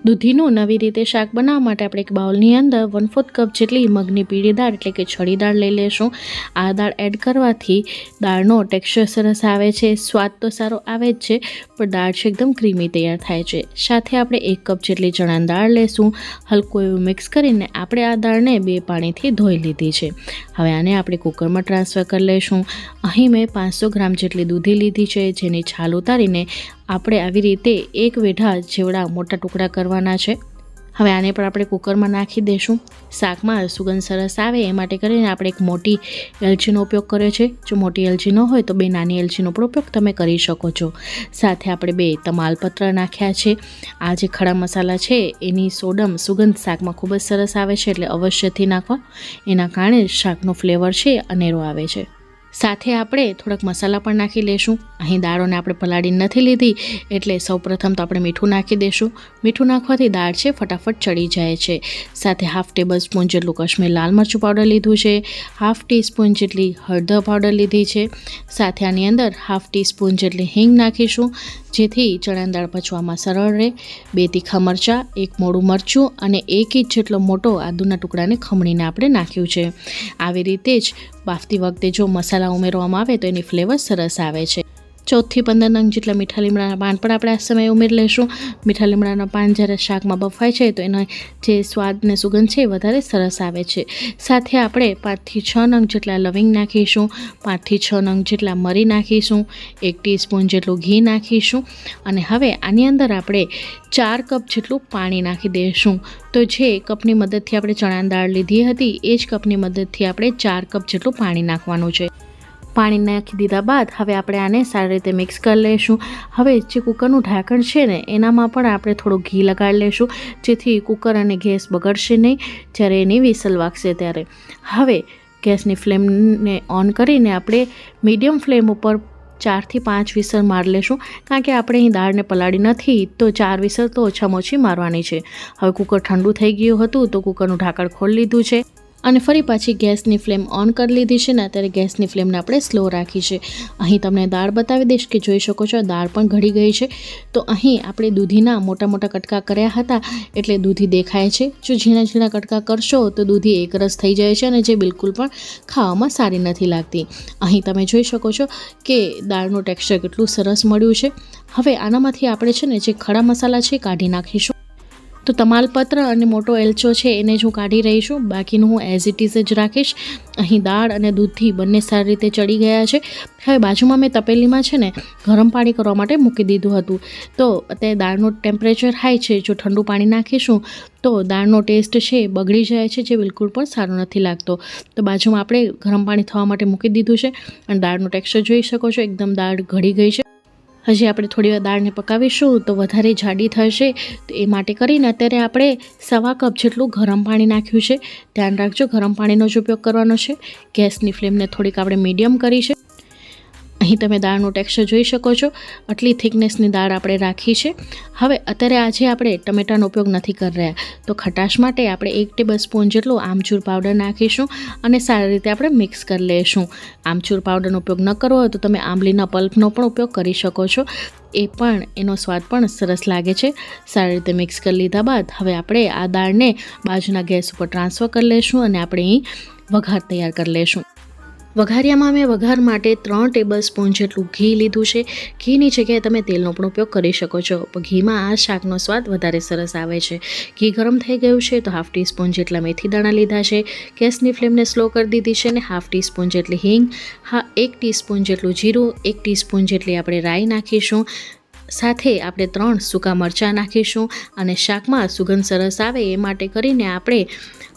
દૂધીનું નવી રીતે શાક બનાવવા માટે આપણે એક બાઉલની અંદર 1/4 કપ જેટલી મગની પીળી દાળ એટલે કે છડી દાળ લઈ લેશું। આ દાળ એડ કરવાથી દાળનો ટેક્સચર સરસ આવે છે, સ્વાદ તો સારો આવે જ છે, પણ દાળ છે એકદમ ક્રીમી તૈયાર થાય છે। સાથે આપણે 1 કપ જેટલી ચણાની દાળ લેશું। હલકું એવું મિક્સ કરીને આપણે આ દાળને 2 પાણીથી ધોઈ લીધી છે। હવે આને આપણે કુકરમાં ટ્રાન્સફર કરી લઈશું। અહીં મેં 500 ગ્રામ જેટલી દૂધી લીધી છે, જેની છાલ ઉતારીને આપણે આવી રીતે એક વેઢા જેવડા મોટા ટુકડા કરવાના છે। હવે આને પણ આપણે કુકરમાં નાખી દઈશું। શાકમાં સુગંધ સરસ આવે એ માટે કરીને આપણે એક મોટી એલચીનો ઉપયોગ કર્યો છે। જો મોટી એલચી ન હોય તો 2 નાની એલચીનો પણ ઉપયોગ તમે કરી શકો છો। સાથે આપણે 2 તમાલપત્ર નાખ્યા છે। આ જે ખડા મસાલા છે એની સુગંધ શાકમાં ખૂબ જ સરસ આવે છે, એટલે અવશ્યથી નાખવા, એના કારણે શાકનો ફ્લેવર છે અનેરો આવે છે। સાથે આપણે થોડાક મસાલા પણ નાખી લઈશું। અહીં દાળોને આપણે પલાળી નથી લીધી, એટલે સૌપ્રથમ તો આપણે મીઠું નાખી દઈશું। મીઠું નાખવાથી દાળ છે ફટાફટ ચડી જાય છે। સાથે 1/2 ટેબલ સ્પૂન જેટલું કાશ્મીરી લાલ મરચું પાવડર લીધું છે, 1/2 ટીસ્પૂન જેટલી હળદર પાવડર લીધી છે। સાથે આની અંદર 1/2 ટીસ્પૂન જેટલી હિંગ નાખીશું, જેથી ચણાની દાળ પચવામાં સરળ રહે। 2 તીખા મરચાં, 1 મોડું મરચું અને 1 ઇંચ જેટલો મોટો આદુના ટુકડાને ખમણીને આપણે નાખ્યું છે। આવી રીતે જ બાફતી વખતે જો મસાલા ઉમેરવામાં આવે તો એની ફ્લેવર સરસ આવે છે। 14 થી 15 નંગ જેટલા મીઠા લીમડાના પાન પણ આપણે આ સમયે ઉમેરી લઈશું। મીઠા લીમડાના પાન જ્યારે શાકમાં બફાય છે તો એનો જે સ્વાદ ને સુગંધ છે એ વધારે સરસ આવે છે। સાથે આપણે 5 થી 6 નંગ જેટલા લવિંગ નાખીશું, 5 થી 6 નંગ જેટલા મરી નાખીશું, 1 ટીસ્પૂન જેટલું ઘી નાખીશું અને હવે આની અંદર આપણે 4 કપ જેટલું પાણી નાખી દઈશું। તો જે કપની મદદથી આપણે ચણાની દાળ લીધી હતી એ જ કપની મદદથી આપણે 4 કપ જેટલું પાણી નાખવાનું છે। પાણી નાખી દીધા બાદ હવે આપણે આને સારી રીતે મિક્સ કરી લઈશું। હવે જે કુકરનું ઢાંકણ છે ને એનામાં પણ આપણે થોડું ઘી લગાડી લઈશું, જેથી કુકર અને ગેસ બગડશે નહીં જ્યારે એની વિસલ વાગશે ત્યારે। હવે ગેસની ફ્લેમને ઓન કરીને આપણે મીડિયમ ફ્લેમ ઉપર 4 થી 5 વિસલ મારી લઈશું, કારણ કે આપણે અહીં દાળને પલાળી નથી તો 4 વિસલ તો ઓછામાં ઓછી મારવાની છે। હવે કુકર ઠંડુ થઈ ગયું હતું તો કુકરનું ઢાંકણ ખોલી લીધું છે અને ફરી પાછી ગેસની ફ્લેમ ઓન કરી લીધી છે ને અત્યારે ગેસની ફ્લેમને આપણે સ્લો રાખી છે। અહીં તમને દાળ બતાવી દઈશ કે જોઈ શકો છો દાળ પણ ઘડી ગઈ છે। તો અહીં આપણે દૂધીના મોટા મોટા કટકા કર્યા હતા એટલે દૂધી દેખાય છે। જો ઝીણા ઝીણા કટકા કરશો તો દૂધી એકરસ થઈ જાય છે અને જે બિલકુલ પણ ખાવામાં સારી નથી લાગતી। અહીં તમે જોઈ શકો છો કે દાળનું ટેક્સચર કેટલું સરસ મળ્યું છે। હવે આનામાંથી આપણે છે ને જે ખડા મસાલા છે કાઢી નાખીશું। તો તમાલપત્ર અને મોટો એલચો છે એને જ હું કાઢી રહી છું, બાકીનું હું એઝ ઇટ ઇઝ જ રાખીશ। અહીં દાળ અને દૂધથી બંને સારી રીતે ચડી ગયા છે। હવે બાજુમાં મેં તપેલીમાં છે ને ગરમ પાણી કરવા માટે મૂકી દીધું હતું। તો અત્યારે દાળનું ટેમ્પરેચર હાઈ છે, જો ઠંડુ પાણી નાખીશું તો દાળનો ટેસ્ટ છે બગડી જાય છે, જે બિલકુલ પણ સારો નથી લાગતો। તો બાજુમાં આપણે ગરમ પાણી થવા માટે મૂકી દીધું છે અને દાળનું ટેક્સચર જોઈ શકો છો એકદમ દાળ ઘડી ગઈ છે। હજી આપણે થોડી વાર દાળને પકાવીશું તો વધારે જાડી થશે, તો એ માટે કરીને અત્યારે આપણે 1/4 કપ જેટલું ગરમ પાણી નાખ્યું છે। ધ્યાન રાખજો ગરમ પાણીનો જ ઉપયોગ કરવાનો છે। ગેસની ફ્લેમને થોડીક આપણે મીડિયમ કરી છે। અહીં તમે દાળનું ટેક્સચર જોઈ શકો છો, આટલી થિકનેસની દાળ આપણે રાખી છે। હવે અત્યારે આજે આપણે ટમેટાનો ઉપયોગ નથી કરી રહ્યા, તો ખટાશ માટે આપણે 1 ટેબલ સ્પૂન જેટલો આમચૂર પાવડર નાખીશું અને સારી રીતે આપણે મિક્સ કરી લઈશું। આમચૂર પાવડરનો ઉપયોગ ન કરવો હોય તો તમે આંબલીના પલ્પનો પણ ઉપયોગ કરી શકો છો, એ પણ એનો સ્વાદ પણ સરસ લાગે છે। સારી રીતે મિક્સ કરી લીધા બાદ હવે આપણે આ દાળને બાજુના ગેસ ઉપર ટ્રાન્સફર કરી લઈશું અને આપણે અહીં વઘાર તૈયાર કરી લઈશું। વઘારિયામાં મેં વઘાર માટે 3 ટેબલ સ્પૂન જેટલું ઘી લીધું છે। ઘીની જગ્યાએ તમે તેલનો પણ ઉપયોગ કરી શકો છો, પણ ઘીમાં આ શાકનો સ્વાદ વધારે સરસ આવે છે। ઘી ગરમ થઈ ગયું છે તો 1/2 ટીસ્પૂન જેટલા મેથી દાણા લીધા છે। ગેસની ફ્લેમને સ્લો કરી દીધી છે અને 1/2 ટીસ્પૂન જેટલી હિંગ, 1 ટીસ્પૂન જેટલું જીરું, 1 ટીસ્પૂન જેટલી આપણે રાઈ નાખીશું। સાથે આપણે 3 સૂકા મરચાં નાખીશું અને શાકમાં સુગંધ સરસ આવે એ માટે કરીને આપણે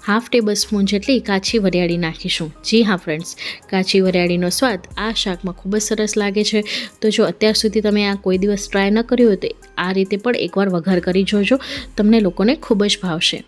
1/2 ટેબલ સ્પૂન જેટલી કાચી વરિયાળી નાખીશું। જી હા ફ્રેન્ડ્સ, કાચી વરિયાળીનો સ્વાદ આ શાકમાં ખૂબ જ સરસ લાગે છે। તો જો અત્યાર સુધી તમે આ કોઈ દિવસ ટ્રાય ન કર્યું હોય તો આ રીતે પણ એકવાર વઘાર કરી જોજો, તમને લોકોને ખૂબ જ ભાવશે।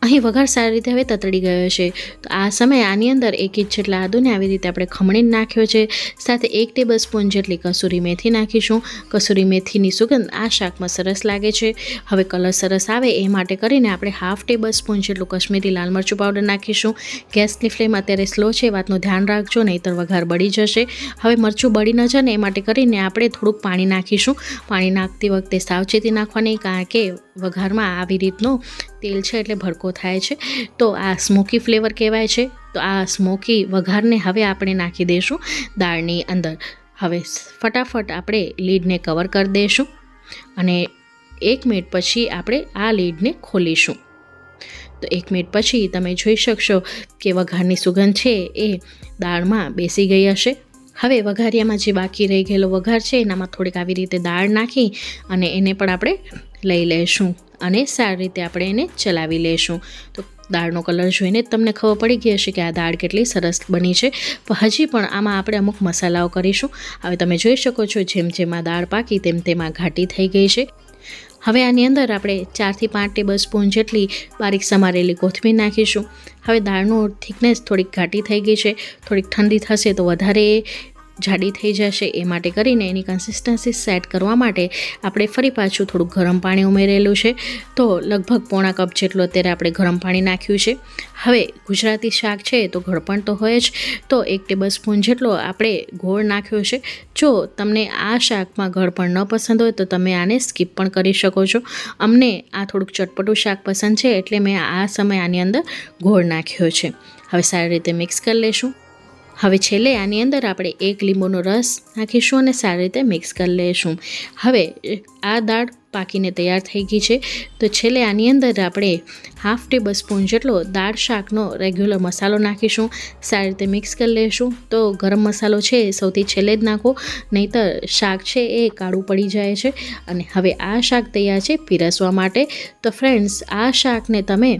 અહીં વઘાર સારી રીતે હવે તતડી ગયો છે, તો આ સમયે આની અંદર 1 ઇંચ જેટલા આદુને આવી રીતે આપણે ખમણીને નાખ્યો છે। સાથે 1 ટેબલ સ્પૂન જેટલી કસૂરી મેથી નાખીશું। કસૂરી મેથીની સુગંધ આ શાકમાં સરસ લાગે છે। હવે કલર સરસ આવે એ માટે કરીને આપણે 1/2 ટેબલ સ્પૂન જેટલું કાશ્મીરી લાલ મરચું પાવડર નાખીશું। ગેસની ફ્લેમ અત્યારે સ્લો છે, વાતનું ધ્યાન રાખજો નહીંતર વઘાર બળી જશે। હવે મરચું બળી ન જાય ને એ માટે કરીને આપણે થોડુંક પાણી નાખીશું। પાણી નાખતી વખતે સાવચેતી નાખવાની, કારણ કે વઘારમાં આવી રીતનો તેલ છે એટલે ભડકો થાય છે, તો આ સ્મોકી ફ્લેવર કહેવાય છે. તો આ સ્મોકી વઘારને હવે આપણે નાખી દઈશું દાળની અંદર. હવે ફટાફટ આપણે લીડને કવર કરી દઈશું અને 1 મિનિટ પછી આપણે આ લીડને ખોલીશું. તો 1 મિનિટ પછી તમે જોઈ શકશો કે વઘારની સુગંધ છે એ દાળમાં બેસી ગઈ હશે. હવે વઘારિયામાં જે બાકી રહી ગયેલો વઘાર છે એનામાં થોડીક આવી રીતે દાળ નાખી અને એને પણ આપણે લઈ લઈશું અને સારી રીતે આપણે એને ચલાવી લઈશું. તો દાળનો કલર જોઈને જ તમને ખબર પડી ગઈ હશે કે આ દાળ કેટલી સરસ બની છે. પણ હજી પણ આમાં આપણે અમુક મસાલાઓ કરીશું. હવે તમે જોઈ શકો છો જેમ જેમ આ દાળ પાકી તેમ તેમાં ઘાટી થઈ ગઈ છે. હવે આની અંદર આપણે 4 થી 5 ટેબલ સ્પૂન જેટલી બારીક સમારેલી કોથમીર નાખીશું. હવે દાળનો થિકનેસ થોડીક ઘાટી થઈ ગઈ છે, થોડીક ઠંડી થશે તો વધારે જાડી થઈ જશે. એ માટે કરીને એની કન્સિસ્ટન્સી સેટ કરવા માટે આપણે ફરી પાછું થોડુંક ગરમ પાણી ઉમેરેલું છે. તો લગભગ પોણા કપ જેટલું અત્યારે આપણે ગરમ પાણી નાખ્યું છે. હવે ગુજરાતી શાક છે તો ગળપણ તો હોય જ, તો 1 ટેબલ સ્પૂન જેટલો આપણે ગોળ નાખ્યો છે. જો તમને આ શાકમાં ગળપણ ન પસંદ હોય તો તમે આને સ્કીપ પણ કરી શકો છો. અમને આ થોડુંક ચટપટું શાક પસંદ છે એટલે મેં આ સમયે આની અંદર ગોળ નાખ્યો છે. હવે સારી રીતે મિક્સ કરી લઈશું. હવે છેલ્લે આની અંદર આપણે 1 લીંબુનો રસ નાખીશું અને સારી રીતે મિક્સ કરી લઈશું. હવે આ દાળ પાકીને તૈયાર થઈ ગઈ છે. તો છેલ્લે આની અંદર આપણે 1/2 ટેબલ સ્પૂન જેટલો દાળ શાકનો રેગ્યુલર મસાલો નાખીશું. સારી રીતે મિક્સ કરી લઈશું. તો ગરમ મસાલો છે સૌથી છેલ્લે જ નાખો, નહીંતર શાક છે એ કાળું પડી જાય છે. અને હવે આ શાક તૈયાર છે પીરસવા માટે. તો ફ્રેન્ડ્સ, આ શાકને તમે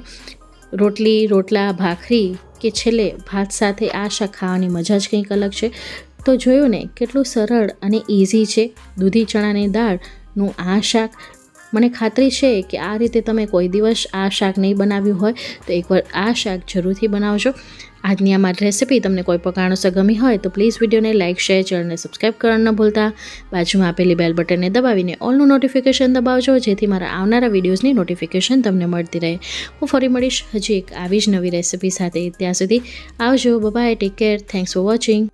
રોટલી, રોટલા, ભાખરી કે છેલ્લે ભાત સાથે આ શાક ખાવાની મજા જ કંઈક અલગ છે. તો જોયું ને કેટલું સરળ અને ઇઝી છે દૂધી ચણાની દાળનું આ શાક. મને ખાતરી છે કે આ રીતે તમે કોઈ દિવસ આ શાક નહીં બનાવ્યું હોય તો એકવાર આ શાક જરૂરથી બનાવજો. આજની આ મારી રેસિપી તમને કોઈ પણ કારણોસર ગમી હોય તો પ્લીઝ વિડીયોને લાઇક, શેર, ચેનલને સબસ્ક્રાઈબ કરવાનું ન ભૂલતા. બાજુમાં આપેલી બેલ બટનને દબાવીને ઓલનું નોટિફિકેશન દબાવજો, જેથી મારા આવનારા વિડીયોઝની નોટિફિકેશન તમને મળતી રહે. હું ફરી મળીશ હજી એક આવી જ નવી રેસિપી સાથે. ત્યાં સુધી આવજો. Bye, take care, thanks for watching.